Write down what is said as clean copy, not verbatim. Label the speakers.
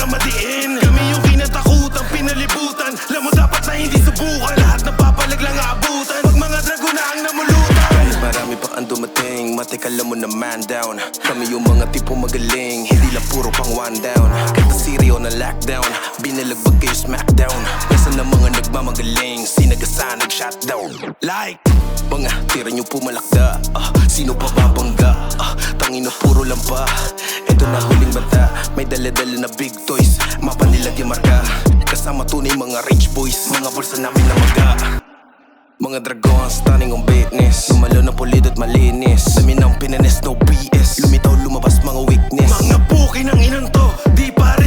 Speaker 1: madiin. Kami yung kinatakutan, pinalibutan. Alam mo dapat na hindi subukan. Lahat ng papalag lang aabutan. Pag mga dragon na ang namulutan. Kahit marami pa ang dumating, matik alam mo na man down. Kami yung mga tipo magaling, hindi lang puro pang one down. Kahit Siri on na lockdown, binalagbag kayo smackdown. Nasaan na mga nagmamagaling, sinagasa nag-shutdown. Like mga tira nyo pumalakda, sino pa babangga? Tangina puro lang pa. Ito na huling banta, may dala-dala na big toys, mapanilagyan marka. Kasama tunay mga rich boys, mga bulsa namin na maga. Mga dragons, stunning on business. Lumalo na pulido at malinis. Dami ng pinanes, no BS. Lumitaw, lumabas mga weakness. Mga puki ng inang to, di para